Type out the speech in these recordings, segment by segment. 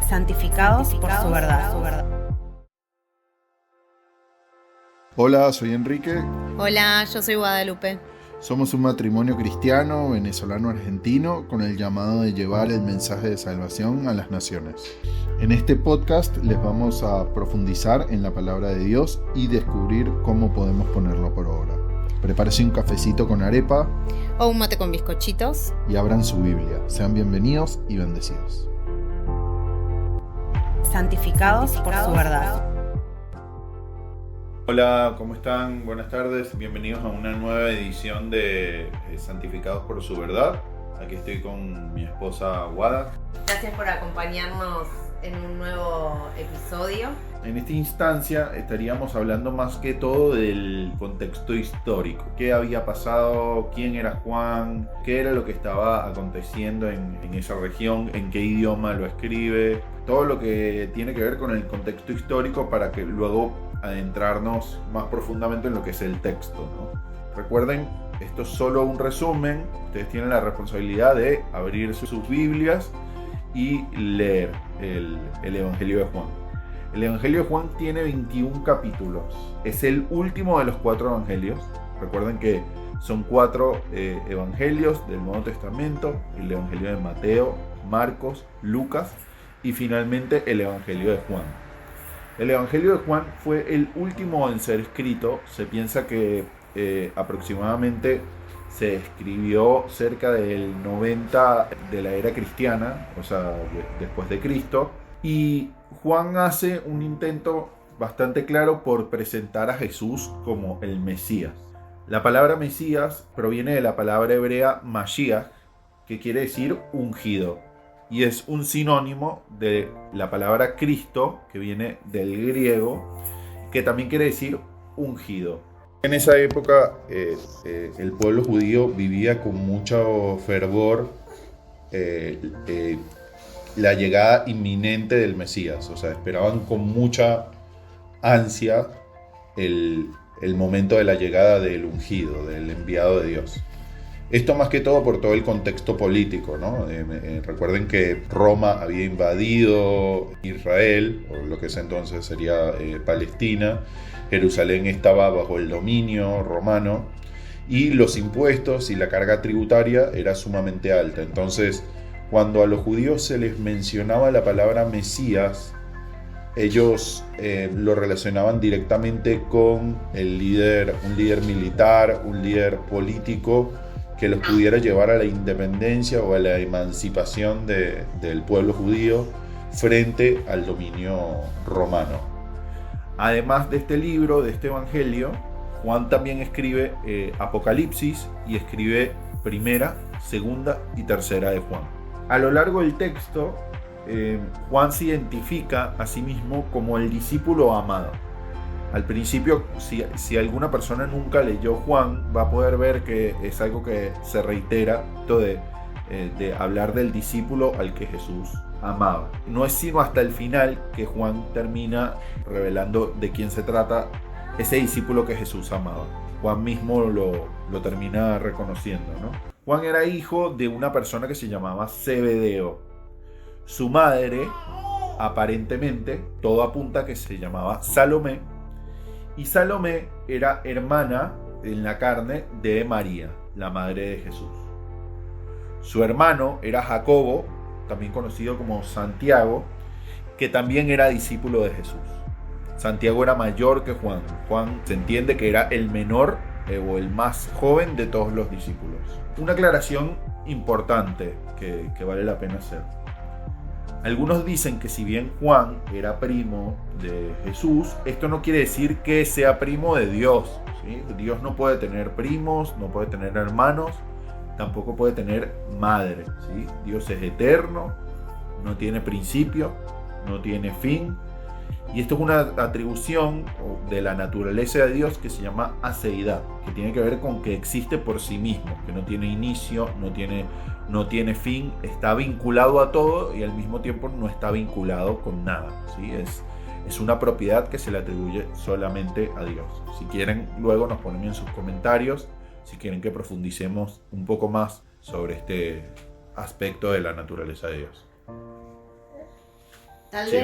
santificados por su verdad. Hola, soy Enrique. Hola, yo soy Guadalupe. Somos un matrimonio cristiano venezolano-argentino con el llamado de llevar el mensaje de salvación a las naciones. En este podcast les vamos a profundizar en la palabra de Dios y descubrir cómo podemos ponerlo por obra. Prepárese un cafecito con arepa O un mate con bizcochitos. y abran su Biblia. Sean bienvenidos y bendecidos. Santificados por su verdad. Hola, ¿cómo están? Buenas tardes, bienvenidos a una nueva edición de Santificados por su verdad. Aquí estoy con mi esposa Guada. Gracias por acompañarnos en un nuevo episodio. En esta instancia estaríamos hablando más que todo del contexto histórico. ¿Qué había pasado? ¿Quién era Juan? ¿Qué era lo que estaba aconteciendo en esa región? ¿En qué idioma lo escribe? Todo lo que tiene que ver con el contexto histórico para que luego adentrarnos más profundamente en lo que es el texto, ¿no? Recuerden, esto es solo un resumen. Ustedes tienen la responsabilidad de abrir sus Biblias y leer el Evangelio de Juan. El Evangelio de Juan tiene 21 capítulos. Es el último de los 4 evangelios. Recuerden que son 4 evangelios del Nuevo Testamento: el Evangelio de Mateo, Marcos, Lucas y finalmente el Evangelio de Juan. El Evangelio de Juan fue el último en ser escrito. Se piensa que aproximadamente se escribió cerca del 90 de la era cristiana, o sea, después de Cristo. Y Juan hace un intento bastante claro por presentar a Jesús como el Mesías. La palabra Mesías proviene de la palabra hebrea Mashiach, que quiere decir ungido. Y es un sinónimo de la palabra Cristo, que viene del griego, que también quiere decir ungido. En esa época el pueblo judío vivía con mucho fervor la llegada inminente del Mesías. O sea, esperaban con mucha ansia el momento de la llegada del ungido, del enviado de Dios. Esto más que todo por todo el contexto político, ¿no? Recuerden que Roma había invadido Israel, o lo que es entonces sería Palestina. Jerusalén estaba bajo el dominio romano y los impuestos y la carga tributaria era sumamente alta. Entonces, cuando a los judíos se les mencionaba la palabra Mesías, ellos lo relacionaban directamente con un líder militar, un líder político que los pudiera llevar a la independencia o a la emancipación del pueblo judío frente al dominio romano. Además de este libro, de este evangelio, Juan también escribe Apocalipsis y escribe Primera, Segunda y Tercera de Juan. A lo largo del texto, Juan se identifica a sí mismo como el discípulo amado. Al principio, si alguna persona nunca leyó Juan, va a poder ver que es algo que se reitera, de hablar del discípulo al que Jesús amaba. No es sino hasta el final que Juan termina revelando de quién se trata ese discípulo que Jesús amaba. Juan mismo lo termina reconociendo, ¿no? Juan era hijo de una persona que se llamaba Zebedeo. Su madre, aparentemente, todo apunta que se llamaba Salomé. Y Salomé era hermana en la carne de María, la madre de Jesús. Su hermano era Jacobo, también conocido como Santiago, que también era discípulo de Jesús. Santiago era mayor que Juan. Juan se entiende que era el menor o el más joven de todos los discípulos. Una aclaración importante que vale la pena hacer. Algunos dicen que si bien Juan era primo de Jesús, esto no quiere decir que sea primo de Dios, ¿sí? Dios no puede tener primos, no puede tener hermanos, tampoco puede tener madre, ¿sí? Dios es eterno, no tiene principio, no tiene fin. Y esto es una atribución de la naturaleza de Dios que se llama aceidad, que tiene que ver con que existe por sí mismo, que no tiene inicio, no tiene fin, está vinculado a todo y al mismo tiempo no está vinculado con nada, ¿sí? Es una propiedad que se le atribuye solamente a Dios. Si quieren, luego nos ponen en sus comentarios si quieren que profundicemos un poco más sobre este aspecto de la naturaleza de Dios. Tal Sí.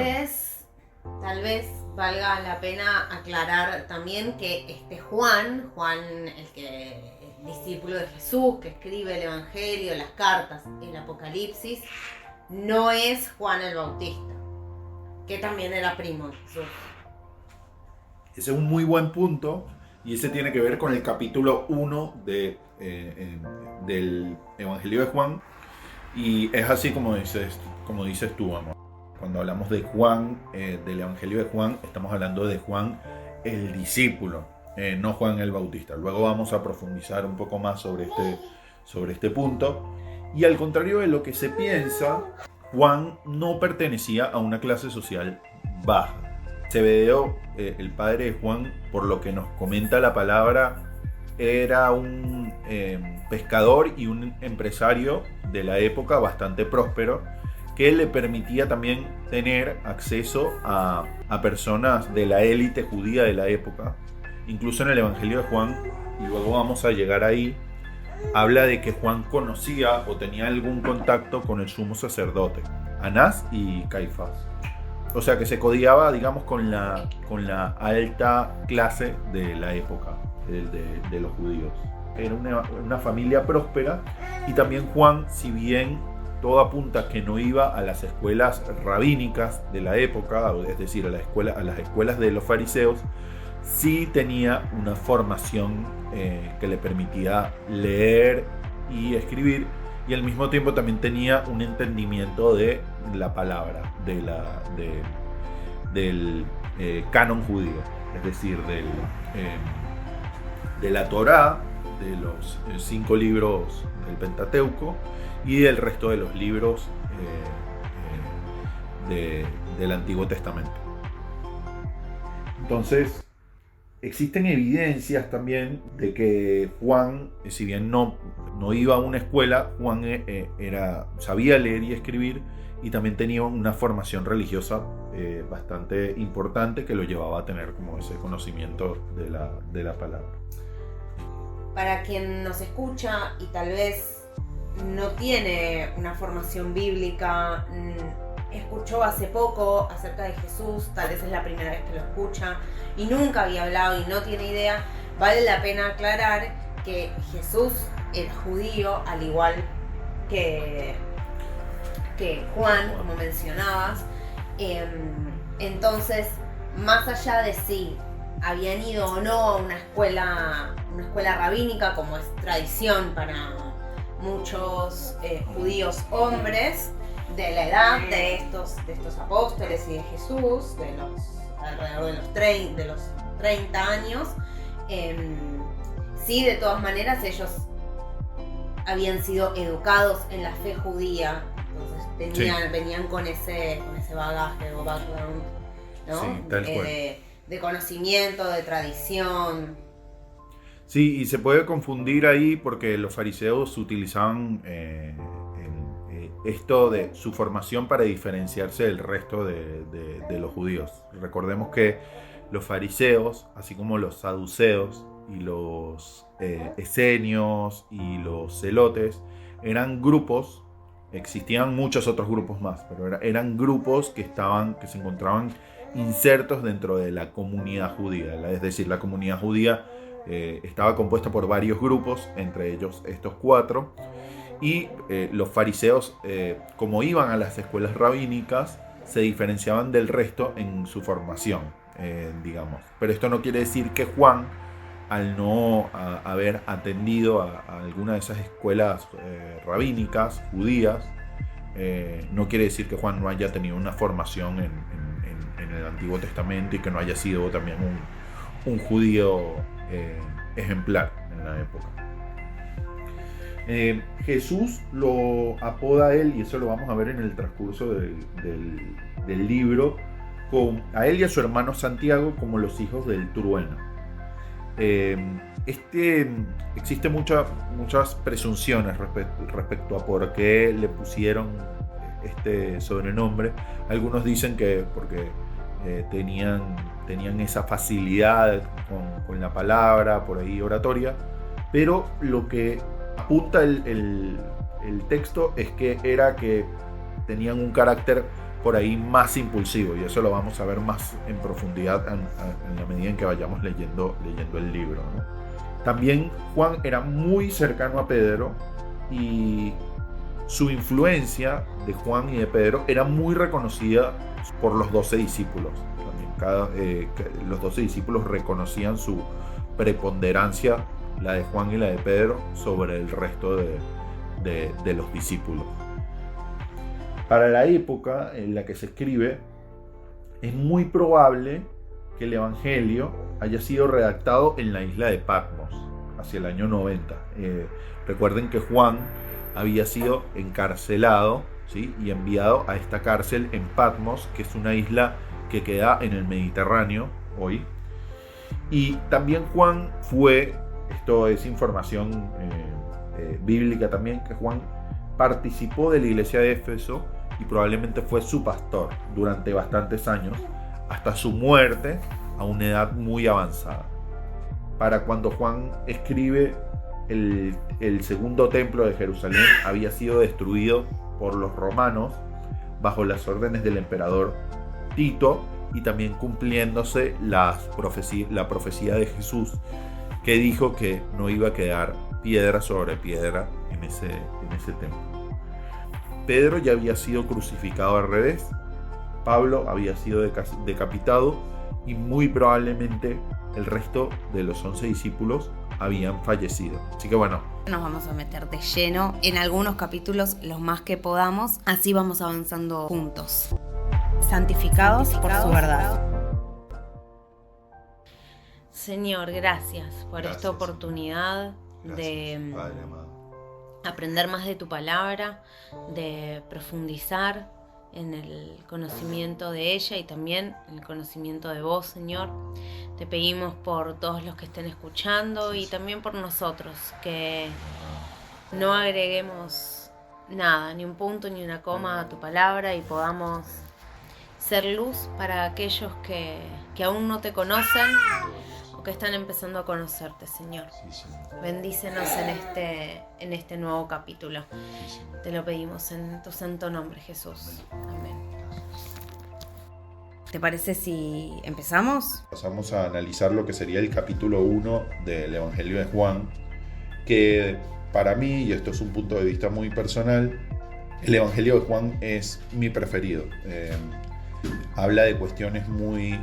vez valga la pena aclarar también que Juan, el discípulo de Jesús, que escribe el Evangelio, las cartas, el Apocalipsis, no es Juan el Bautista, que también era primo de Jesús. Ese es un muy buen punto, y ese tiene que ver con el capítulo 1 del Evangelio de Juan, y es así como dices tú, amor. Cuando hablamos de Juan, del Evangelio de Juan, estamos hablando de Juan el discípulo, no Juan el Bautista. Luego vamos a profundizar un poco más sobre este punto. Y al contrario de lo que se piensa, Juan no pertenecía a una clase social baja. Zebedeo, el padre de Juan, por lo que nos comenta la palabra, era un pescador y un empresario de la época bastante próspero, que le permitía también tener acceso a personas de la élite judía de la época. Incluso en el Evangelio de Juan, y luego vamos a llegar ahí, habla de que Juan conocía o tenía algún contacto con el sumo sacerdote, Anás y Caifás. O sea que se codiaba, digamos, con la alta clase de la época de los judíos. Era una familia próspera, y también Juan, si bien todo apunta que no iba a las escuelas rabínicas de la época, es decir, a las escuelas de los fariseos, sí tenía una formación que le permitía leer y escribir, y al mismo tiempo también tenía un entendimiento de la palabra, del canon judío, es decir, de la Torá, de los 5 libros del Pentateuco y del resto de los libros del Antiguo Testamento. Entonces, existen evidencias también de que Juan, si bien no iba a una escuela, Juan sabía leer y escribir, y también tenía una formación religiosa bastante importante que lo llevaba a tener como ese conocimiento de la palabra. Para quien nos escucha y tal vez no tiene una formación bíblica, escuchó hace poco acerca de Jesús, tal vez es la primera vez que lo escucha y nunca había hablado y no tiene idea, vale la pena aclarar que Jesús era judío, al igual que Juan, como mencionabas. Entonces, más allá de si habían ido o no a una escuela rabínica, como es tradición para muchos judíos hombres de la edad de estos apóstoles y de Jesús, alrededor de los 30 años, sí, de todas maneras ellos habían sido educados en la fe judía, entonces venían con ese bagaje o background, ¿no? Sí, tal cual. De conocimiento, de tradición. Sí, y se puede confundir ahí porque los fariseos utilizaban esto de su formación para diferenciarse del resto de los judíos. Recordemos que los fariseos, así como los saduceos y los esenios y los celotes, eran grupos. Existían muchos otros grupos más, pero eran grupos que se encontraban insertos dentro de la comunidad judía. Es decir, la comunidad judía estaba compuesta por varios grupos, entre ellos estos 4, y los fariseos, como iban a las escuelas rabínicas, se diferenciaban del resto en su formación, digamos. Pero esto no quiere decir que Juan, al no haber atendido a alguna de esas escuelas rabínicas, judías, no quiere decir que Juan no haya tenido una formación en el Antiguo Testamento y que no haya sido también un judío ejemplar en la época. Jesús lo apoda a él, y eso lo vamos a ver en el transcurso del libro, a él y a su hermano Santiago como los hijos del trueno. Existen muchas presunciones respecto a por qué le pusieron este sobrenombre. Algunos dicen que porque tenían esa facilidad con la palabra, por ahí oratoria, pero lo que apunta el texto es que tenían un carácter por ahí más impulsivo, y eso lo vamos a ver más en profundidad en la medida en que vayamos leyendo el libro, ¿no? También Juan era muy cercano a Pedro, y su influencia de Juan y de Pedro era muy reconocida por los 12 discípulos. También los 12 discípulos reconocían su preponderancia, la de Juan y la de Pedro, sobre el resto de los discípulos. Para la época en la que se escribe, es muy probable que el Evangelio haya sido redactado en la isla de Patmos, hacia el año 90. Recuerden que Juan había sido encarcelado, ¿sí?, y enviado a esta cárcel en Patmos, que es una isla que queda en el Mediterráneo hoy. Y también Juan fue, esto es información bíblica también, que Juan participó de la iglesia de Éfeso y probablemente fue su pastor durante bastantes años, hasta su muerte a una edad muy avanzada. Para cuando Juan escribe, el segundo templo de Jerusalén había sido destruido por los romanos bajo las órdenes del emperador Tito, y también cumpliéndose la profecía de Jesús, que dijo que no iba a quedar piedra sobre piedra en ese templo. Pedro ya había sido crucificado al revés, Pablo había sido decapitado, y muy probablemente el resto de los 11 discípulos habían fallecido. Así que bueno, Nos vamos a meter de lleno en algunos capítulos, los más que podamos, así vamos avanzando juntos. Santificados por su verdad. Señor, gracias por esta oportunidad de Padre amado, aprender más de tu palabra, de profundizar en el conocimiento de ella y también en el conocimiento de vos, Señor. Te pedimos por todos los que estén escuchando y también por nosotros, que no agreguemos nada, ni un punto ni una coma a tu palabra, y podamos ser luz para aquellos que aún no te conocen o que están empezando a conocerte, Señor. Bendícenos en este nuevo capítulo. Te lo pedimos en tu santo nombre, Jesús. Amén. ¿Te parece si empezamos? pasamos a analizar lo que sería el capítulo 1 del Evangelio de Juan, que para mí, y esto es un punto de vista muy personal, el Evangelio de Juan es mi preferido. Habla de cuestiones muy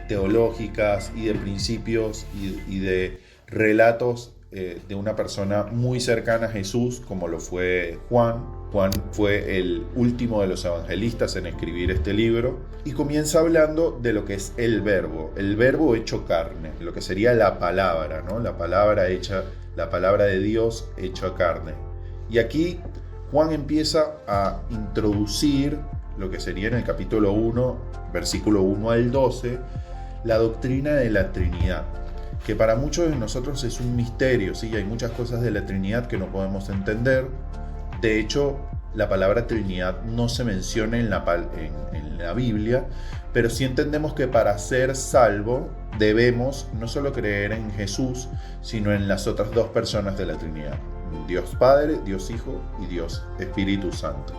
teológicas y de principios y de relatos de una persona muy cercana a Jesús, como lo fue Juan. Juan fue el último de los evangelistas en escribir este libro, y comienza hablando de lo que es el verbo hecho carne, lo que sería la palabra, ¿no? La palabra de Dios hecha carne. Y aquí Juan empieza a introducir lo que sería en el capítulo 1, versículo 1 al 12, la doctrina de la Trinidad, que para muchos de nosotros es un misterio, ¿sí? Hay muchas cosas de la Trinidad que no podemos entender. De hecho, la palabra Trinidad no se menciona en la Biblia, pero sí entendemos que para ser salvo debemos no solo creer en Jesús, sino en las otras dos personas de la Trinidad: Dios Padre, Dios Hijo y Dios Espíritu Santo.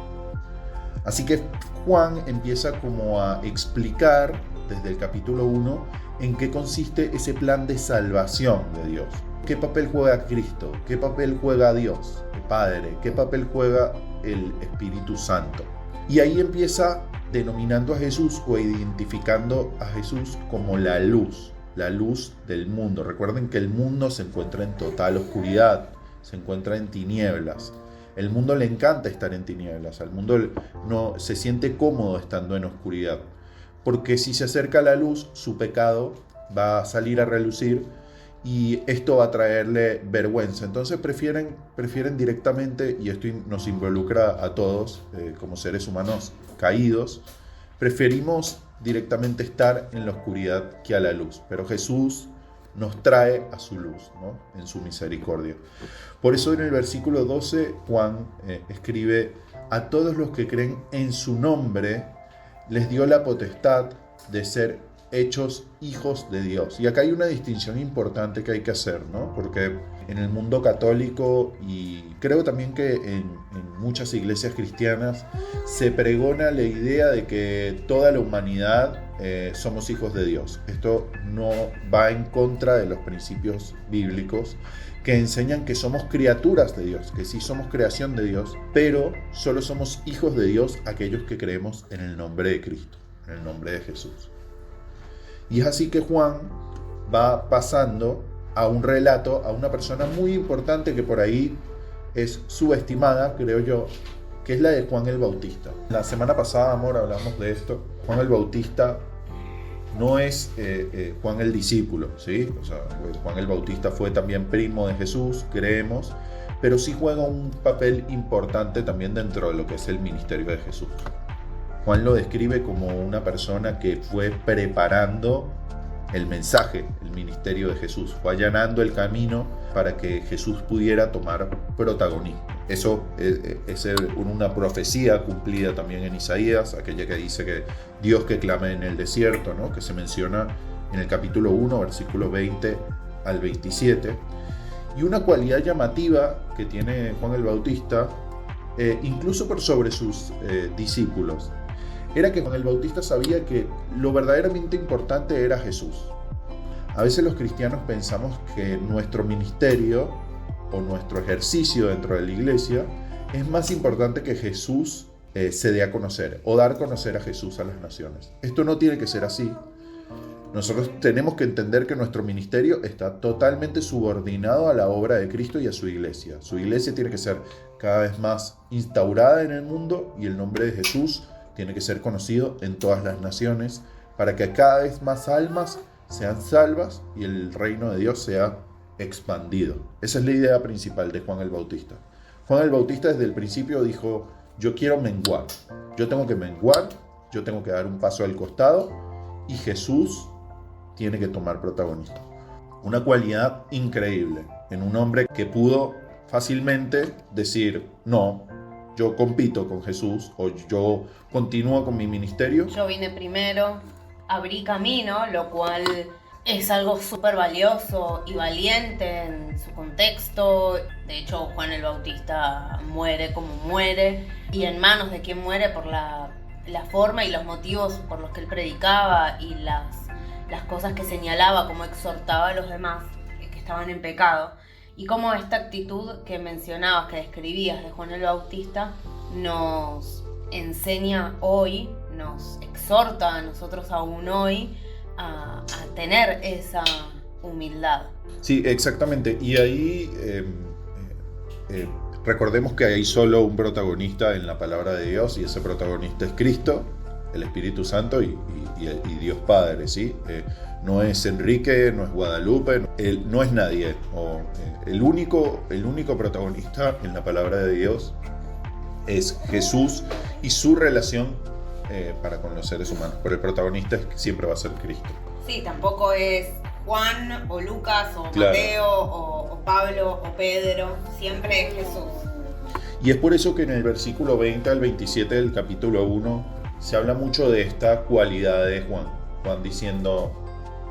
Así que Juan empieza como a explicar desde el capítulo 1 en qué consiste ese plan de salvación de Dios. ¿Qué papel juega Cristo? ¿Qué papel juega Dios, el Padre? ¿Qué papel juega el Espíritu Santo? Y ahí empieza denominando a Jesús o identificando a Jesús como la luz del mundo. Recuerden que el mundo se encuentra en total oscuridad, se encuentra en tinieblas. El mundo le encanta estar en tinieblas, al mundo no se siente cómodo estando en oscuridad, porque si se acerca a la luz, su pecado va a salir a relucir y esto va a traerle vergüenza. Entonces prefieren directamente, y esto nos involucra a todos como seres humanos caídos, preferimos directamente estar en la oscuridad que a la luz. Pero Jesús nos trae a su luz, ¿no? En su misericordia. Por eso en el versículo 12 Juan escribe: a todos los que creen en su nombre les dio la potestad de ser hechos hijos de Dios. Y acá hay una distinción importante que hay que hacer, ¿no? Porque en el mundo católico y creo también que en muchas iglesias cristianas se pregona la idea de que toda la humanidad somos hijos de Dios. Esto no va en contra de los principios bíblicos que enseñan que somos criaturas de Dios, que sí somos creación de Dios, pero solo somos hijos de Dios aquellos que creemos en el nombre de Cristo, en el nombre de Jesús. Y es así que Juan va pasando a un relato, a una persona muy importante que por ahí es subestimada, creo yo, que es la de Juan el Bautista. La semana pasada, amor, hablamos de esto. Juan el Bautista no es Juan el discípulo, ¿sí? O sea, Juan el Bautista fue también primo de Jesús, creemos, pero sí juega un papel importante también dentro de lo que es el ministerio de Jesús. Juan lo describe como una persona que fue preparando el mensaje, el ministerio de Jesús, fue allanando el camino para que Jesús pudiera tomar protagonismo. Eso es una profecía cumplida también en Isaías, aquella que dice que Dios que clama en el desierto, ¿no? Que se menciona en el capítulo 1, versículo 20 al 27. Y una cualidad llamativa que tiene Juan el Bautista, incluso por sobre sus discípulos, era que Juan el Bautista sabía que lo verdaderamente importante era Jesús. A veces los cristianos pensamos que nuestro ministerio o nuestro ejercicio dentro de la iglesia es más importante que Jesús se dé a conocer o dar a conocer a Jesús a las naciones. Esto no tiene que ser así. Nosotros tenemos que entender que nuestro ministerio está totalmente subordinado a la obra de Cristo y a su iglesia. Su iglesia tiene que ser cada vez más instaurada en el mundo y el nombre de Jesús tiene que ser conocido en todas las naciones para que cada vez más almas sean salvas y el reino de Dios sea expandido. Esa es la idea principal de Juan el Bautista. Juan el Bautista desde el principio dijo: yo quiero menguar, yo tengo que menguar, yo tengo que dar un paso al costado y Jesús tiene que tomar protagonismo. Una cualidad increíble en un hombre que pudo fácilmente decir: no, yo compito con Jesús o yo continúo con mi ministerio. Yo vine primero, abrí camino, lo cual es algo súper valioso y valiente en su contexto. De hecho, Juan el Bautista muere como muere, y en manos de quien muere por la forma y los motivos por los que él predicaba y las cosas que señalaba, como exhortaba a los demás que estaban en pecado. Y cómo esta actitud que mencionabas, que describías de Juan el Bautista, nos enseña hoy, nos exhorta a nosotros aún hoy a tener esa humildad. Sí, exactamente. Y ahí recordemos que hay solo un protagonista en la palabra de Dios, y ese protagonista es Cristo, el Espíritu Santo y Dios Padre, ¿sí? No es Enrique, no es Guadalupe, no es nadie. El único protagonista en la palabra de Dios es Jesús y su relación para con los seres humanos. Pero el protagonista siempre va a ser Cristo. Sí, tampoco es Juan o Lucas o Claro. Mateo o Pablo o Pedro, siempre es Jesús. Y es por eso que en el versículo 20 al 27 del capítulo 1 se habla mucho de esta cualidad de Juan. Juan diciendo: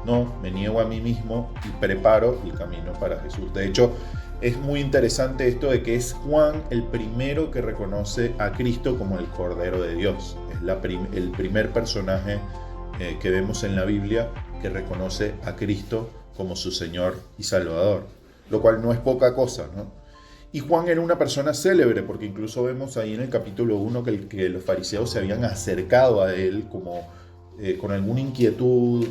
no, me niego a mí mismo y preparo el camino para Jesús. De hecho, es muy interesante esto de que es Juan el primero que reconoce a Cristo como el Cordero de Dios. Es el primer personaje que vemos en la Biblia que reconoce a Cristo como su Señor y Salvador, lo cual no es poca cosa, ¿no? Y Juan era una persona célebre, porque incluso vemos ahí en el capítulo 1 que los fariseos se habían acercado a él como con alguna inquietud,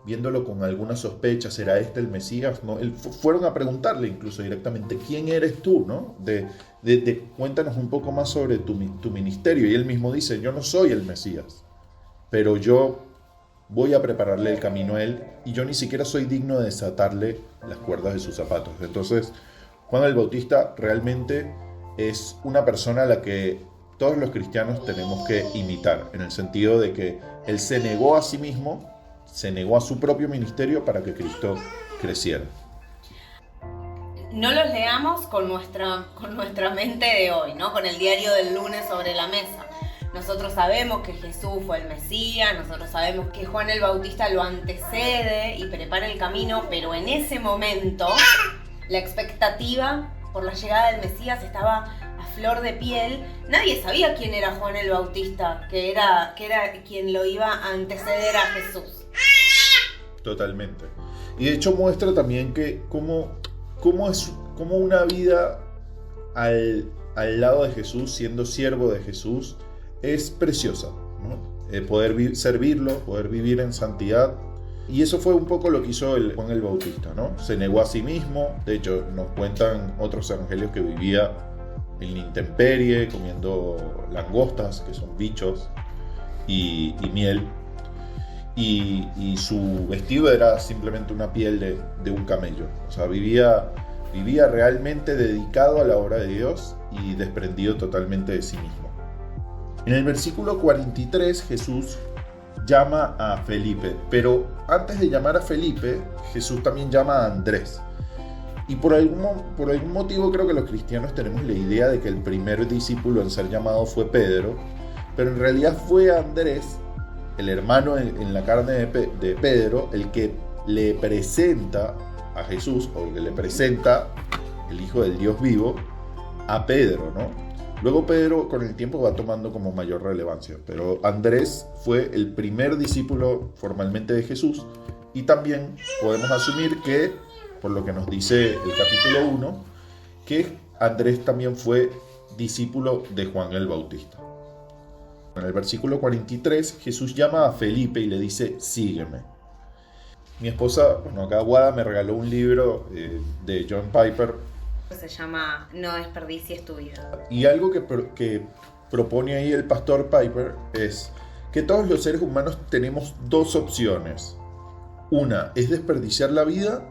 viéndolo con alguna sospecha: ¿será este el Mesías? ¿No? Fueron a preguntarle incluso directamente: ¿quién eres tú? ¿No? Cuéntanos un poco más sobre tu ministerio. Y él mismo dice: yo no soy el Mesías, pero yo voy a prepararle el camino a él, y yo ni siquiera soy digno de desatarle las cuerdas de sus zapatos. Entonces, Juan el Bautista realmente es una persona a la que todos los cristianos tenemos que imitar, en el sentido de que él se negó a sí mismo, se negó a su propio ministerio para que Cristo creciera. No los leamos con nuestra mente de hoy, ¿no? Con el diario del lunes sobre la mesa. Nosotros sabemos que Jesús fue el Mesías, nosotros sabemos que Juan el Bautista lo antecede y prepara el camino, pero en ese momento La expectativa por la llegada del Mesías estaba a flor de piel. Nadie sabía quién era Juan el Bautista, que era quien lo iba a anteceder a Jesús. Totalmente. Y de hecho muestra también que cómo una vida al lado de Jesús, siendo siervo de Jesús, es preciosa, ¿no? Poder servirlo, poder vivir en santidad. Y eso fue un poco lo que hizo Juan el Bautista, ¿no? Se negó a sí mismo. De hecho, nos cuentan otros evangelios que vivía en la intemperie, comiendo langostas, que son bichos, y miel. Y su vestido era simplemente una piel de un camello. O sea, vivía realmente dedicado a la obra de Dios y desprendido totalmente de sí mismo. En el versículo 43, Jesús llama a Felipe, pero antes de llamar a Felipe, Jesús también llama a Andrés. Y por algún motivo creo que los cristianos tenemos la idea de que el primer discípulo en ser llamado fue Pedro, pero en realidad fue Andrés, el hermano en la carne de Pedro, el que le presenta a Jesús, o que le presenta el Hijo del Dios vivo a Pedro, ¿no? Luego Pedro con el tiempo va tomando como mayor relevancia, pero Andrés fue el primer discípulo formalmente de Jesús, y también podemos asumir que, por lo que nos dice el capítulo 1, que Andrés también fue discípulo de Juan el Bautista. En el versículo 43, Jesús llama a Felipe y le dice: sígueme. Mi esposa, acá Guada me regaló un libro de John Piper. Se llama No desperdicies tu vida. Y algo que propone ahí el pastor Piper es que todos los seres humanos tenemos dos opciones. Una es desperdiciar la vida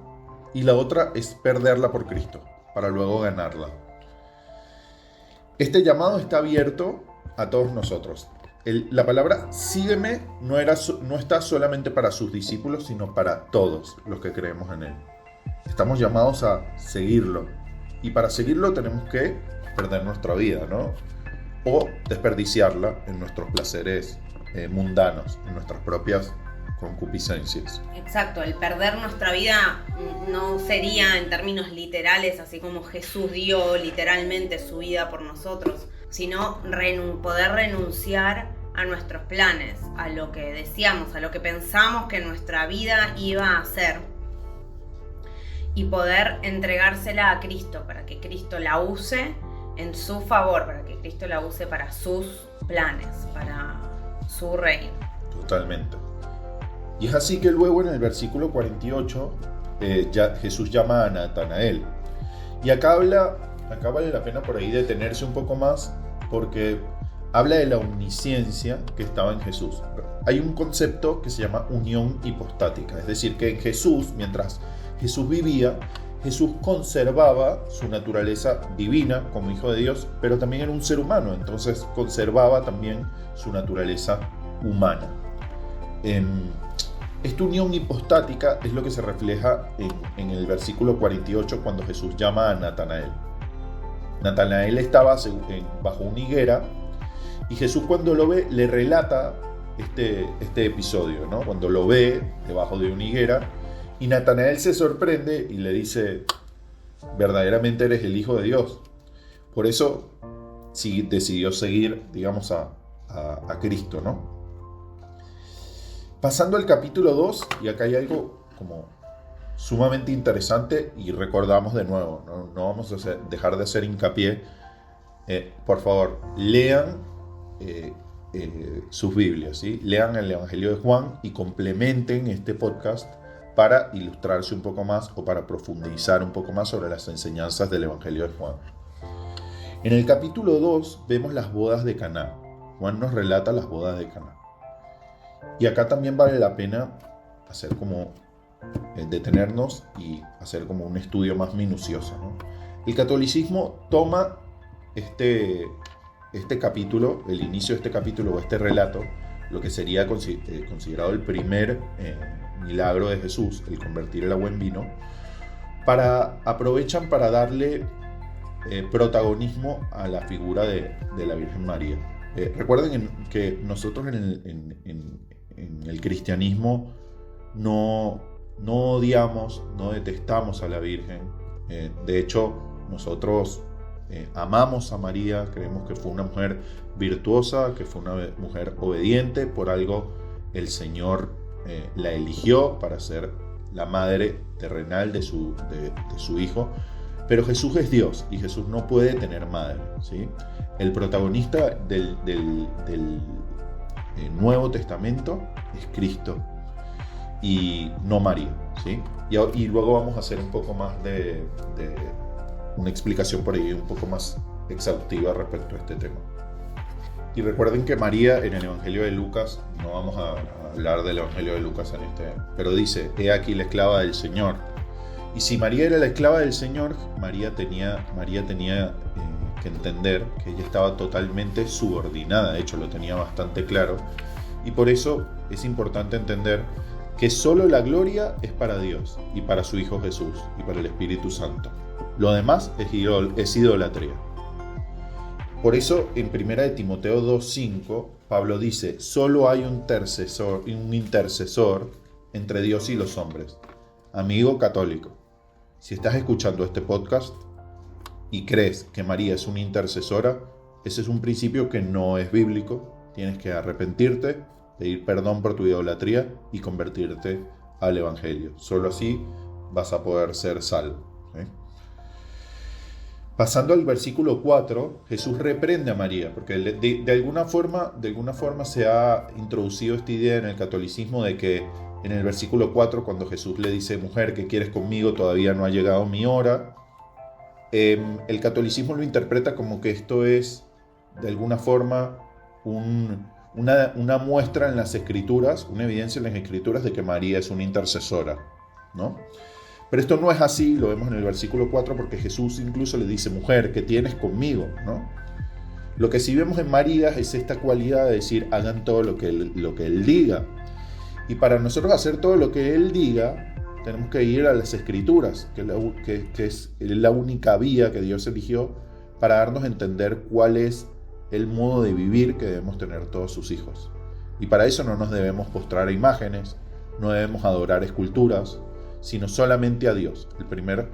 y la otra es perderla por Cristo, para luego ganarla. Este llamado está abierto a todos nosotros. La palabra sígueme no está solamente para sus discípulos, sino para todos los que creemos en Él. Estamos llamados a seguirlo. Y para seguirlo tenemos que perder nuestra vida, ¿no? O desperdiciarla en nuestros placeres mundanos, en nuestras propias concupiscencias. Exacto, el perder nuestra vida no sería en términos literales, así como Jesús dio literalmente su vida por nosotros, sino poder renunciar a nuestros planes, a lo que deseamos, a lo que pensamos que nuestra vida iba a ser, y poder entregársela a Cristo para que Cristo la use en su favor, para que Cristo la use para sus planes, para su reino. Totalmente. Y es así que luego en el versículo 48 Jesús llama a Natanael. Y acá vale la pena por ahí detenerse un poco más, porque habla de la omnisciencia que estaba en Jesús. Hay un concepto que se llama unión hipostática, es decir, que en Jesús, mientras Jesús vivía, Jesús conservaba su naturaleza divina como Hijo de Dios, pero también era un ser humano, entonces conservaba también su naturaleza humana. Esta unión hipostática es lo que se refleja en el versículo 48 cuando Jesús llama a Natanael. Natanael estaba bajo una higuera y Jesús, cuando lo ve, le relata este episodio, ¿no? Cuando lo ve debajo de una higuera, y Natanael se sorprende y le dice: verdaderamente eres el Hijo de Dios. Por eso sí decidió seguir, digamos, a Cristo, ¿no? Pasando al capítulo 2, y acá hay algo como sumamente interesante, y recordamos de nuevo, no vamos a dejar de hacer hincapié. Por favor, lean sus Biblias, ¿sí? Lean el Evangelio de Juan y complementen este podcast para ilustrarse un poco más o para profundizar un poco más sobre las enseñanzas del Evangelio de Juan. En el capítulo 2 vemos las bodas de Caná. Juan nos relata las bodas de Caná. Y acá también vale la pena hacer como detenernos y hacer como un estudio más minucioso, ¿no? El catolicismo toma este capítulo, el inicio de este capítulo o este relato, lo que sería considerado el primer milagro de Jesús, el convertir el agua en vino, aprovechan para darle protagonismo a la figura de la Virgen María. Recuerden que nosotros en el cristianismo no odiamos, no detestamos a la Virgen, De hecho, nosotros amamos a María, creemos que fue una mujer virtuosa, que fue una mujer obediente, por algo el Señor la eligió para ser la madre terrenal de su Hijo. Pero Jesús es Dios y Jesús no puede tener madre, ¿sí? El protagonista del Nuevo Testamento es Cristo y no María, ¿sí? Y luego vamos a hacer un poco más de una explicación por ahí un poco más exhaustiva respecto a este tema. Y recuerden que María en el Evangelio de Lucas, no vamos a hablar del Evangelio de Lucas en pero dice: he aquí la esclava del Señor. Y si María era la esclava del Señor, María tenía que entender que ella estaba totalmente subordinada. De hecho, lo tenía bastante claro. Y por eso es importante entender que solo la gloria es para Dios y para su Hijo Jesús y para el Espíritu Santo. Lo demás es idolatría. Por eso en 1 Timoteo 2:5 Pablo dice: solo hay un intercesor entre Dios y los hombres. Amigo católico, si estás escuchando este podcast y crees que María es una intercesora, ese es un principio que no es bíblico. Tienes que arrepentirte, pedir perdón por tu idolatría y convertirte al Evangelio. Solo así vas a poder ser salvo, ¿sí? Pasando al versículo 4, Jesús reprende a María, porque de alguna forma se ha introducido esta idea en el catolicismo de que en el versículo 4, cuando Jesús le dice: mujer, ¿qué quieres conmigo? Todavía no ha llegado mi hora. El catolicismo lo interpreta como que esto es de alguna forma una muestra en las Escrituras, una evidencia en las Escrituras de que María es una intercesora, ¿no? Pero esto no es así, lo vemos en el versículo 4, porque Jesús incluso le dice: mujer, ¿qué tienes conmigo?, ¿no? Lo que sí vemos en María es esta cualidad de decir: hagan todo lo que Él diga. Y para nosotros hacer todo lo que Él diga, tenemos que ir a las Escrituras, que es la única vía que Dios eligió para darnos a entender cuál es el modo de vivir que debemos tener todos sus hijos. Y para eso no nos debemos postrar a imágenes, no debemos adorar esculturas, sino solamente a Dios. El primer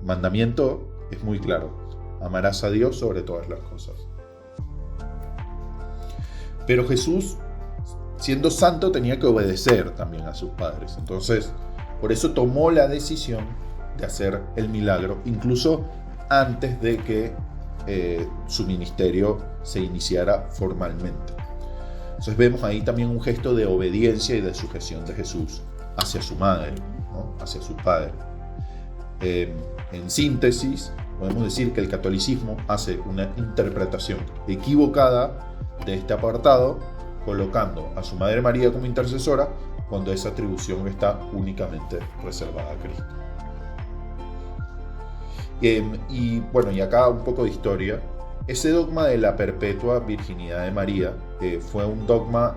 mandamiento es muy claro: amarás a Dios sobre todas las cosas. Pero Jesús, siendo santo, tenía que obedecer también a sus padres. Entonces, por eso tomó la decisión de hacer el milagro, incluso antes de que su ministerio se iniciara formalmente. Entonces vemos ahí también un gesto de obediencia y de sujeción de Jesús hacia su madre, ¿no? Hacia su padre. En síntesis, podemos decir que el catolicismo hace una interpretación equivocada de este apartado, colocando a su madre María como intercesora, cuando esa atribución está únicamente reservada a Cristo. Y bueno, y acá un poco de historia. Ese dogma de la perpetua virginidad de María fue un dogma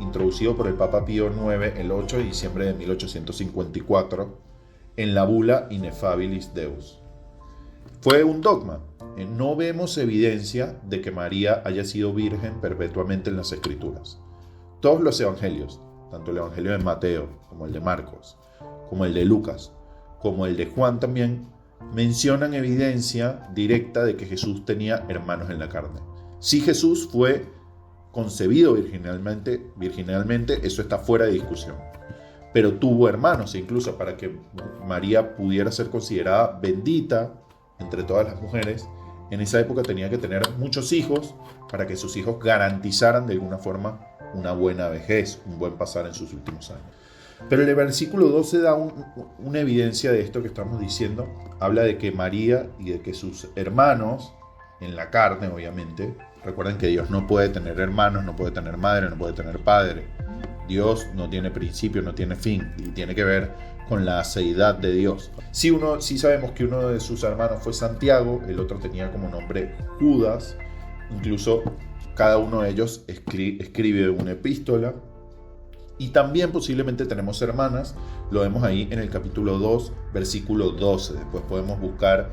introducido por el Papa Pío IX el 8 de diciembre de 1854 en la bula Ineffabilis Deus. Fue un dogma. No vemos evidencia de que María haya sido virgen perpetuamente en las Escrituras. Todos los evangelios, tanto el evangelio de Mateo como el de Marcos, como el de Lucas, como el de Juan también, mencionan evidencia directa de que Jesús tenía hermanos en la carne. Si Jesús fue concebido virginalmente, eso está fuera de discusión. Pero tuvo hermanos, e incluso para que María pudiera ser considerada bendita entre todas las mujeres, en esa época tenía que tener muchos hijos para que sus hijos garantizaran de alguna forma una buena vejez, un buen pasar en sus últimos años. Pero el versículo 12 da una evidencia de esto que estamos diciendo. Habla de que María y de que sus hermanos, en la carne obviamente, recuerden que Dios no puede tener hermanos, no puede tener madre, no puede tener padre. Dios no tiene principio, no tiene fin, y tiene que ver con la aceidad de Dios. Sí sabemos que uno de sus hermanos fue Santiago, el otro tenía como nombre Judas. Incluso cada uno de ellos escribe una epístola. Y también posiblemente tenemos hermanas, lo vemos ahí en el capítulo 2, versículo 12. Después podemos buscar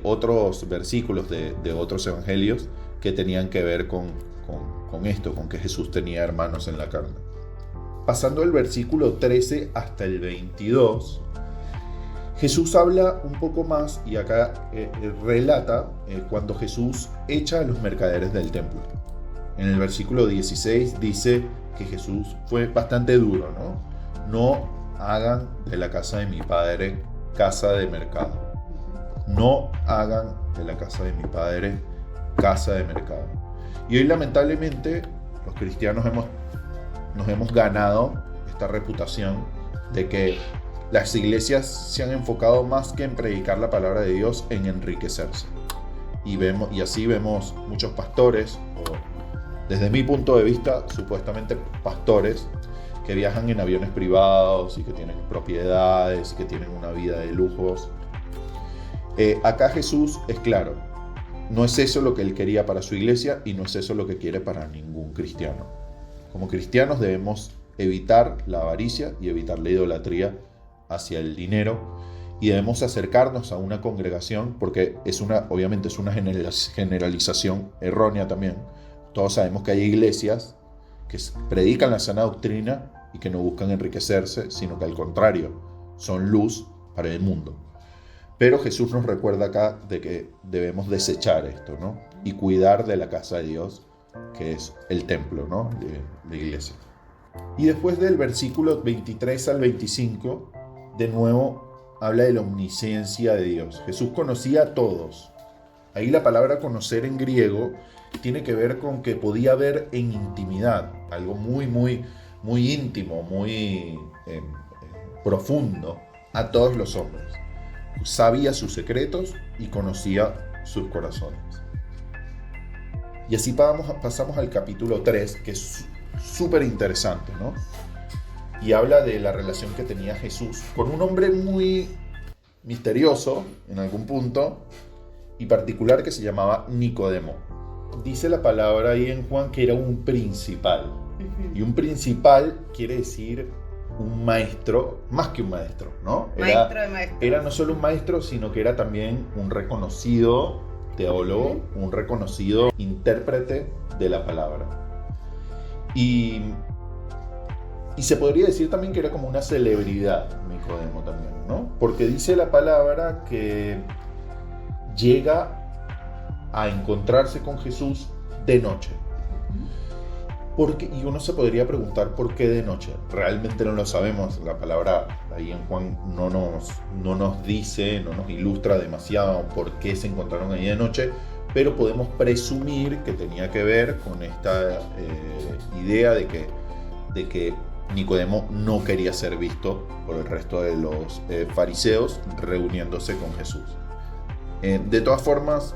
otros versículos de otros evangelios que tenían que ver con esto, con que Jesús tenía hermanos en la carne. Pasando del versículo 13 hasta el 22, Jesús habla un poco más y acá relata cuando Jesús echa a los mercaderes del templo. En el versículo 16 dice que Jesús fue bastante duro, ¿no? No hagan de la casa de mi padre casa de mercado. No hagan de la casa de mi padre casa de mercado. Y hoy lamentablemente los cristianos nos hemos ganado esta reputación de que las iglesias se han enfocado más que en predicar la palabra de Dios, en enriquecerse. Y así vemos muchos pastores, o desde mi punto de vista, supuestamente pastores, que viajan en aviones privados y que tienen propiedades y que tienen una vida de lujos. Acá Jesús es claro, no es eso lo que él quería para su iglesia y no es eso lo que quiere para ningún cristiano. Como cristianos debemos evitar la avaricia y evitar la idolatría hacia el dinero, y debemos acercarnos a una congregación, porque obviamente es una generalización errónea también. Todos sabemos que hay iglesias que predican la sana doctrina y que no buscan enriquecerse, sino que al contrario, son luz para el mundo. Pero Jesús nos recuerda acá de que debemos desechar esto, ¿no? Y cuidar de la casa de Dios, que es el templo, ¿no? de la iglesia. Y después del versículo 23 al 25, de nuevo habla de la omnisciencia de Dios. Jesús conocía a todos. Ahí la palabra conocer en griego tiene que ver con que podía ver en intimidad, algo muy, muy, muy íntimo, muy profundo, a todos los hombres. Sabía sus secretos y conocía sus corazones. Y así pasamos al capítulo 3, que es súper interesante, ¿no? Y habla de la relación que tenía Jesús con un hombre muy misterioso en algún punto y particular que se llamaba Nicodemo. Dice la palabra ahí en Juan que era un principal. Y un principal quiere decir un maestro, más que un maestro, ¿no? Maestro de maestros. Era no solo un maestro, sino que era también un reconocido teólogo, un reconocido intérprete de la palabra. Y se podría decir también que era como una celebridad, Nicodemo también, ¿no? Porque dice la palabra que llega a encontrarse con Jesús de noche. Y uno se podría preguntar por qué de noche. Realmente no lo sabemos. La palabra ahí en Juan no nos dice, no nos ilustra demasiado por qué se encontraron ahí de noche, pero podemos presumir que tenía que ver con esta idea de que Nicodemo no quería ser visto por el resto de los fariseos reuniéndose con Jesús. De todas formas,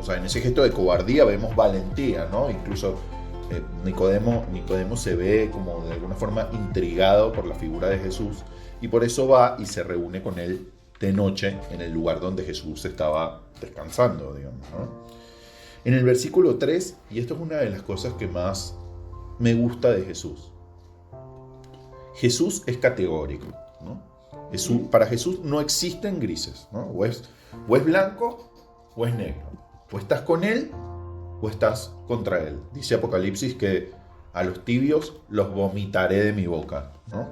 o sea, en ese gesto de cobardía vemos valentía, ¿no? Incluso Nicodemo se ve como de alguna forma intrigado por la figura de Jesús y por eso va y se reúne con él de noche en el lugar donde Jesús estaba descansando, digamos, ¿no? En el versículo 3, y esto es una de las cosas que más me gusta de Jesús. Jesús es categórico, ¿no? Para Jesús no existen grises, ¿no? O es blanco o es negro. O estás con él o estás contra él. Dice Apocalipsis que a los tibios los vomitaré de mi boca, ¿no?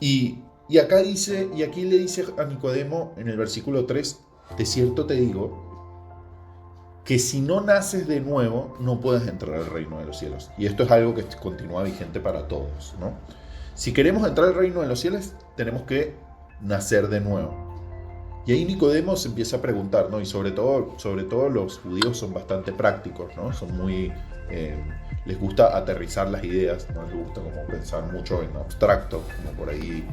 Y aquí le dice a Nicodemo en el versículo 3, de cierto te digo que si no naces de nuevo no puedes entrar al reino de los cielos. Y esto es algo que continúa vigente para todos, ¿no? Si queremos entrar al reino de los cielos tenemos que nacer de nuevo. Y ahí Nicodemo se empieza a preguntar, ¿no? Y sobre todo los judíos son bastante prácticos, ¿no? Son muy... les gusta aterrizar las ideas, no les gusta como pensar mucho en abstracto, como por ahí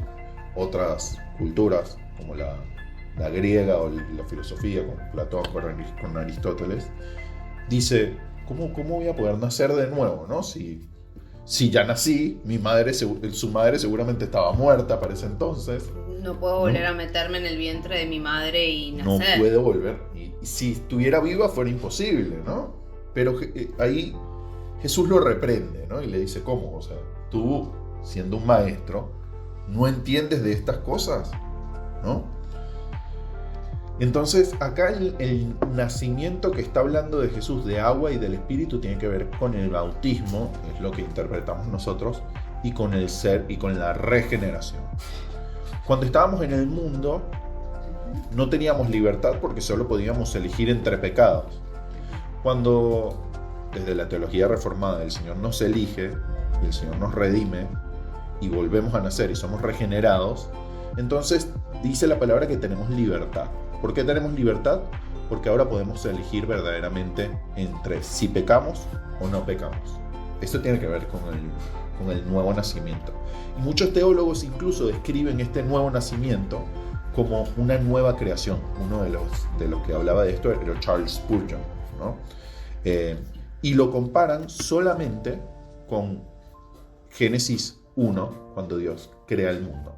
otras culturas, como la griega o la filosofía, con Platón, con Aristóteles. Dice, ¿cómo voy a poder nacer de nuevo, ¿no? Si ya nací, su madre seguramente estaba muerta para ese entonces. No puedo volver a meterme en el vientre de mi madre y nacer. No puedo volver. Y si estuviera viva fuera imposible, ¿no? Pero ahí Jesús lo reprende, ¿no? Y le dice, ¿cómo? O sea, tú, siendo un maestro, ¿no entiendes de estas cosas? ¿No? Entonces, acá el nacimiento que está hablando de Jesús de agua y del Espíritu tiene que ver con el bautismo, es lo que interpretamos nosotros, y con el ser y con la regeneración. Cuando estábamos en el mundo, no teníamos libertad porque solo podíamos elegir entre pecados. Cuando, desde la teología reformada, el Señor nos elige y el Señor nos redime y volvemos a nacer y somos regenerados, entonces dice la palabra que tenemos libertad. ¿Por qué tenemos libertad? Porque ahora podemos elegir verdaderamente entre si pecamos o no pecamos. Esto tiene que ver con el nuevo nacimiento. Y muchos teólogos incluso describen este nuevo nacimiento como una nueva creación. Uno de los que hablaba de esto era Charles Spurgeon, ¿no? Y lo comparan solamente con Génesis 1, cuando Dios crea el mundo.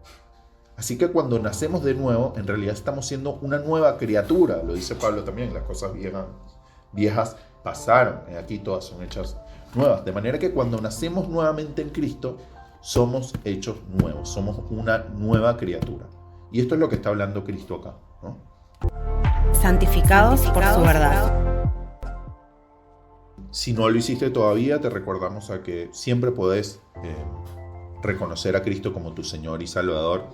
Así que cuando nacemos de nuevo, en realidad estamos siendo una nueva criatura. Lo dice Pablo también, las cosas viejas pasaron, aquí todas son hechas nuevas. De manera que cuando nacemos nuevamente en Cristo, somos hechos nuevos, somos una nueva criatura. Y esto es lo que está hablando Cristo acá, ¿no? Santificados por su verdad. Si no lo hiciste todavía, te recordamos a que siempre podés reconocer a Cristo como tu Señor y Salvador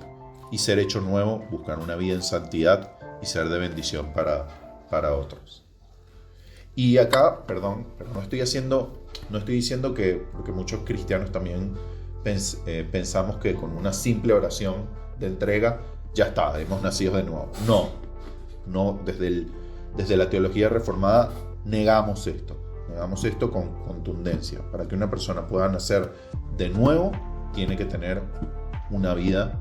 y ser hecho nuevo, buscar una vida en santidad y ser de bendición para otros. Y acá, perdón, pero no estoy diciendo que, porque muchos cristianos también pensamos que con una simple oración de entrega ya está, hemos nacido de nuevo. No, desde la teología reformada negamos esto con contundencia. Para que una persona pueda nacer de nuevo, tiene que tener una vida,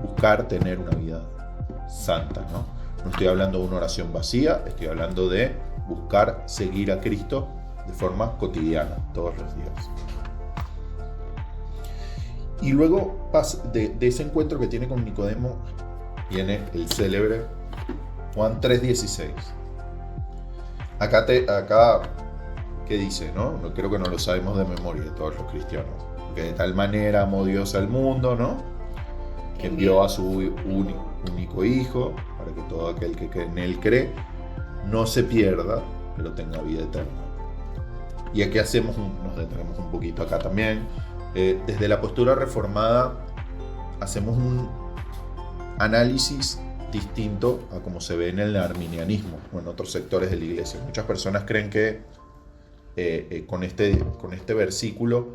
buscar tener una vida santa, ¿no? No estoy hablando de una oración vacía, estoy hablando de buscar seguir a Cristo de forma cotidiana, todos los días. Y luego de ese encuentro que tiene con Nicodemo, viene el célebre Juan 3:16. Acá ¿qué dice? ¿No? Creo que no lo sabemos de memoria de todos los cristianos. Que de tal manera amó Dios al mundo, ¿no? Que envió a su único Hijo, para que todo aquel que en Él cree no se pierda, pero tenga vida eterna. Y aquí nos detenemos un poquito acá también. Desde la postura reformada hacemos un análisis distinto a como se ve en el arminianismo o en otros sectores de la iglesia. Muchas personas creen que con este versículo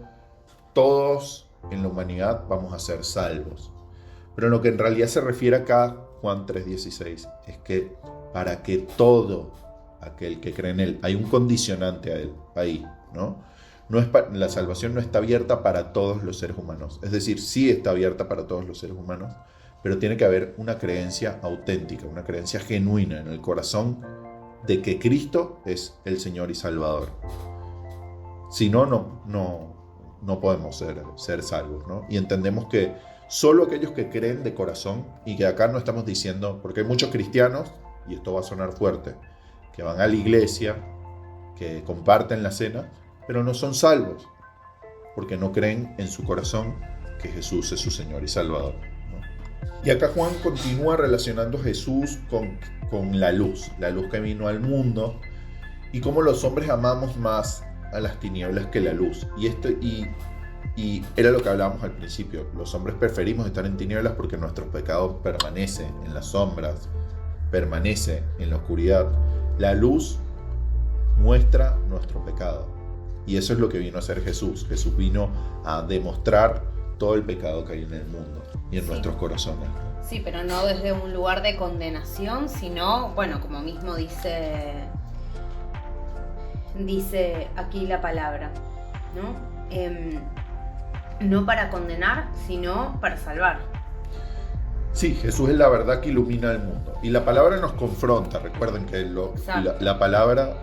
todos en la humanidad vamos a ser salvos. Pero lo que en realidad se refiere acá, Juan 3:16, es que para que todo aquel que cree en Él, hay un condicionante a Él, ahí, ¿no? La salvación no está abierta para todos los seres humanos. Es decir, sí está abierta para todos los seres humanos, pero tiene que haber una creencia auténtica, una creencia genuina en el corazón de que Cristo es el Señor y Salvador. Si no podemos ser salvos, ¿no? Y entendemos que solo aquellos que creen de corazón, y que acá no estamos diciendo, porque hay muchos cristianos, y esto va a sonar fuerte, que van a la iglesia, que comparten la cena, pero no son salvos, porque no creen en su corazón que Jesús es su Señor y Salvador, ¿no? Y acá Juan continúa relacionando a Jesús con la luz que vino al mundo, y cómo los hombres amamos más a las tinieblas que la luz. Y era lo que hablábamos al principio. Los hombres preferimos estar en tinieblas porque nuestro pecado permanece en las sombras, permanece en la oscuridad. La luz muestra nuestro pecado. Y eso es lo que vino a hacer Jesús. Jesús vino a demostrar todo el pecado que hay en el mundo y en nuestros corazones. Sí, pero no desde un lugar de condenación, sino, bueno, como mismo dice aquí la palabra, ¿no? No para condenar, sino para salvar. Sí, Jesús es la verdad que ilumina el mundo. Y la palabra nos confronta. Recuerden que la palabra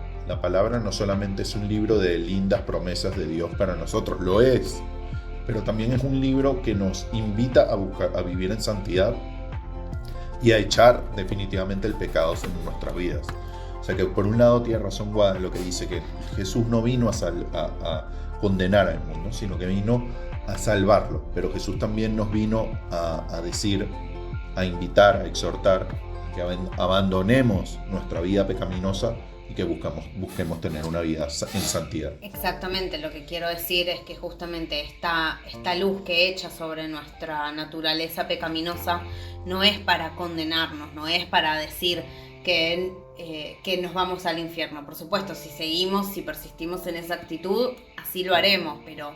no solamente es un libro de lindas promesas de Dios para nosotros, lo es, pero también es un libro que nos invita a vivir en santidad y a echar definitivamente el pecado en nuestras vidas. O sea que por un lado tiene razón Guada en lo que dice que Jesús no vino a condenar al mundo, sino que vino a salvarlo. Pero Jesús también nos vino a decir, a invitar, a exhortar que abandonemos nuestra vida pecaminosa y que busquemos tener una vida en santidad. Exactamente, lo que quiero decir es que justamente esta luz que echa sobre nuestra naturaleza pecaminosa no es para condenarnos, no es para decir que nos vamos al infierno. Por supuesto, si persistimos en esa actitud, así lo haremos, pero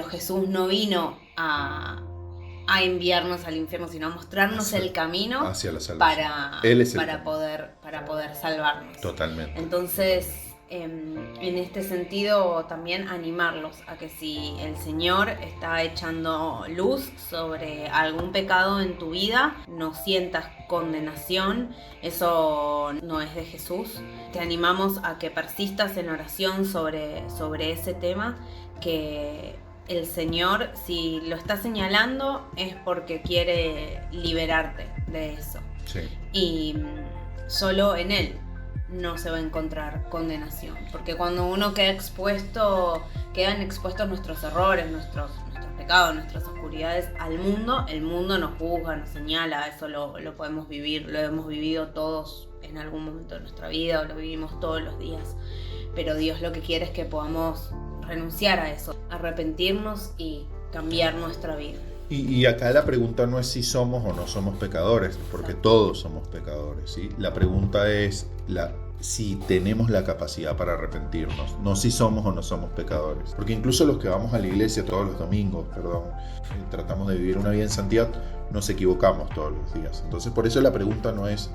Jesús no vino a enviarnos al infierno, sino a mostrarnos el camino hacia la salvación. para poder salvarnos. Totalmente. Entonces, en este sentido, también animarlos a que si el Señor está echando luz sobre algún pecado en tu vida, no sientas condenación, eso no es de Jesús. Te animamos a que persistas en oración sobre ese tema, que el Señor, si lo está señalando, es porque quiere liberarte de eso. Sí. Y solo en Él no se va a encontrar condenación. Porque cuando uno quedan expuestos nuestros errores, nuestros pecados, nuestras oscuridades al mundo, el mundo nos juzga, nos señala, eso lo podemos vivir, lo hemos vivido todos en algún momento de nuestra vida, o lo vivimos todos los días. Pero Dios lo que quiere es que podamos renunciar a eso, arrepentirnos y cambiar nuestra vida. Y acá la pregunta no es si somos o no somos pecadores, porque todos somos pecadores, ¿sí? La pregunta es si tenemos la capacidad para arrepentirnos, no si somos o no somos pecadores. Porque incluso los que vamos a la iglesia todos los domingos, tratamos de vivir una vida en santidad, nos equivocamos todos los días. Entonces, por eso la pregunta no es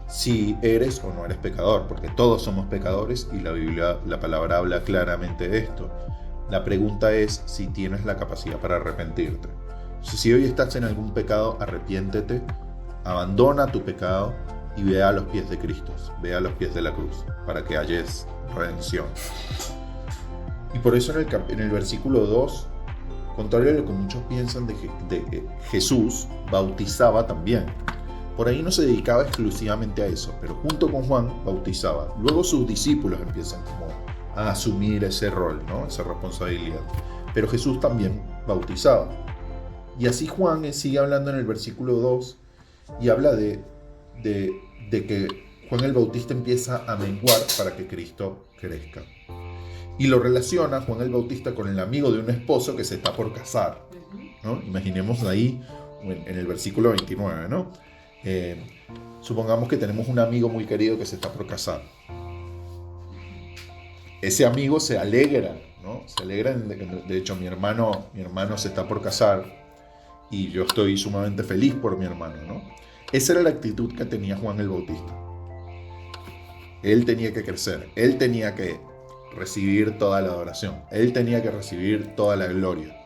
si eres o no eres pecador, porque todos somos pecadores y la Biblia, la palabra habla claramente de esto. La pregunta es si tienes la capacidad para arrepentirte. Si hoy estás en algún pecado, arrepiéntete, abandona tu pecado y ve a los pies de Cristo, ve a los pies de la cruz, para que halles redención. Y por eso en el versículo 2, contrario a lo que muchos piensan de Jesús, bautizaba también. Por ahí no se dedicaba exclusivamente a eso, pero junto con Juan bautizaba. Luego sus discípulos empiezan como a asumir ese rol, ¿no? Esa responsabilidad. Pero Jesús también bautizaba. Y así Juan sigue hablando en el versículo 2 y habla de que Juan el Bautista empieza a menguar para que Cristo crezca. Y lo relaciona Juan el Bautista con el amigo de un esposo que se está por casar, ¿no? Imaginemos ahí en el versículo 29, ¿no? Supongamos que tenemos un amigo muy querido que se está por casar. Ese amigo se alegra, ¿no? Se alegra, de hecho mi hermano se está por casar y yo estoy sumamente feliz por mi hermano, ¿no? Esa era la actitud que tenía Juan el Bautista. Él tenía que crecer, él tenía que recibir toda la adoración, él tenía que recibir toda la gloria,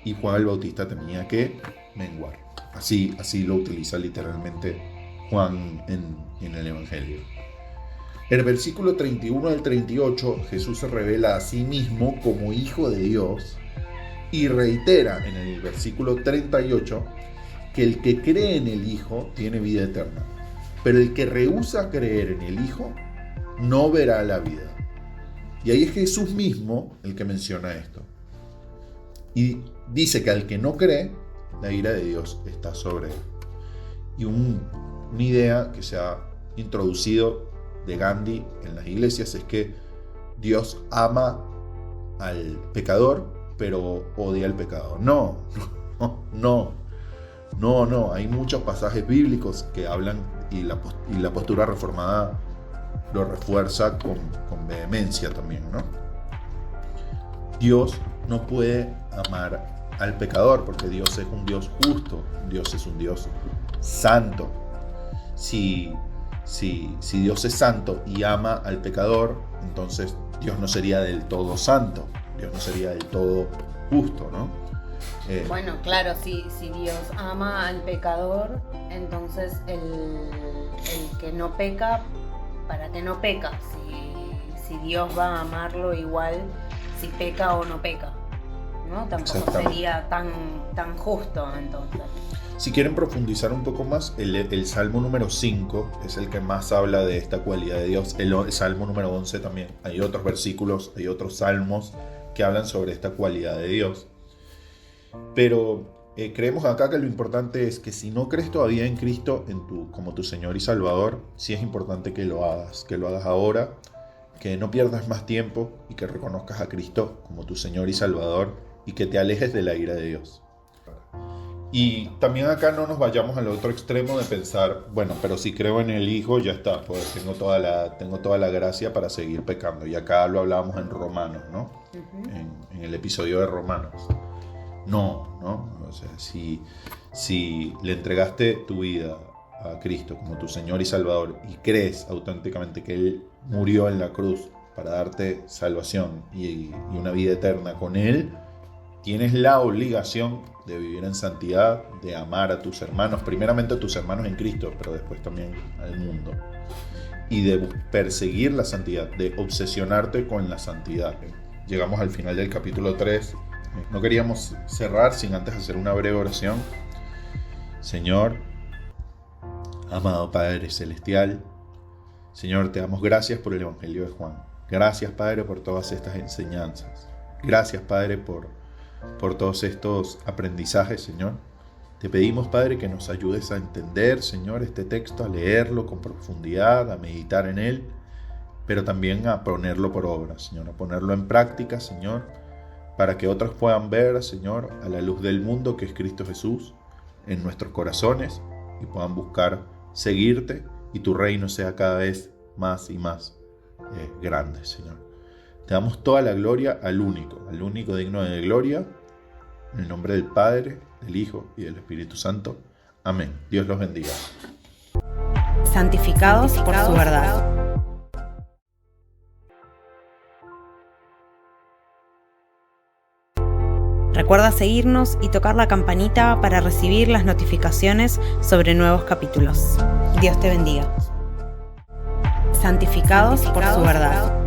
y Juan el Bautista tenía que menguar. Así lo utiliza literalmente Juan en el Evangelio. En el versículo 31 al 38, Jesús se revela a sí mismo como Hijo de Dios y reitera en el versículo 38 que el que cree en el Hijo tiene vida eterna, pero el que rehúsa creer en el Hijo no verá la vida. Y ahí es Jesús mismo el que menciona esto. Y dice que al que no cree, la ira de Dios está sobre él. Y una idea que se ha introducido de Gandhi en las iglesias es que Dios ama al pecador, pero odia al pecado. No. Hay muchos pasajes bíblicos que hablan y la postura reformada lo refuerza con vehemencia también, ¿no? Dios no puede amar al pecador porque Dios es un Dios justo, Dios es un Dios santo. Si Dios es santo y ama al pecador, entonces Dios no sería del todo santo, Dios no sería del todo justo, ¿no? Bueno, claro, si Dios ama al pecador, entonces el que no peca, ¿para qué no peca? Si Dios va a amarlo igual, si peca o no peca, ¿no? Tampoco sería tan justo, entonces. Si quieren profundizar un poco más, el Salmo número 5 es el que más habla de esta cualidad de Dios. El Salmo número 11 también. Hay otros versículos, hay otros salmos que hablan sobre esta cualidad de Dios. Pero Creemos acá que lo importante es que si no crees todavía en Cristo como tu Señor y Salvador, sí es importante que lo hagas ahora, que no pierdas más tiempo y que reconozcas a Cristo como tu Señor y Salvador y que te alejes de la ira de Dios. Y también acá no nos vayamos al otro extremo de pensar, bueno, pero si creo en el Hijo, ya está, pues tengo toda la gracia para seguir pecando. Y acá lo hablábamos en Romanos, ¿no? En el episodio de Romanos. No. O sea, si le entregaste tu vida a Cristo como tu Señor y Salvador y crees auténticamente que Él murió en la cruz para darte salvación y una vida eterna con Él, tienes la obligación de vivir en santidad, de amar a tus hermanos, primeramente a tus hermanos en Cristo, pero después también al mundo, y de perseguir la santidad, de obsesionarte con la santidad. Llegamos al final del capítulo 3. No queríamos cerrar sin antes hacer una breve oración. Señor, amado Padre Celestial, Señor, te damos gracias por el Evangelio de Juan. Gracias, Padre, por todas estas enseñanzas. Gracias, Padre, por todos estos aprendizajes, Señor. Te pedimos, Padre, que nos ayudes a entender, Señor, este texto, a leerlo con profundidad, a meditar en él, pero también a ponerlo por obra, Señor, a ponerlo en práctica, Señor, para que otros puedan ver, Señor, a la luz del mundo que es Cristo Jesús en nuestros corazones y puedan buscar seguirte y tu reino sea cada vez más y más grande, Señor. Te damos toda la gloria al único digno de gloria, en el nombre del Padre, del Hijo y del Espíritu Santo. Amén. Dios los bendiga. Santificados por su verdad. Recuerda seguirnos y tocar la campanita para recibir las notificaciones sobre nuevos capítulos. Dios te bendiga. Santificados por su verdad.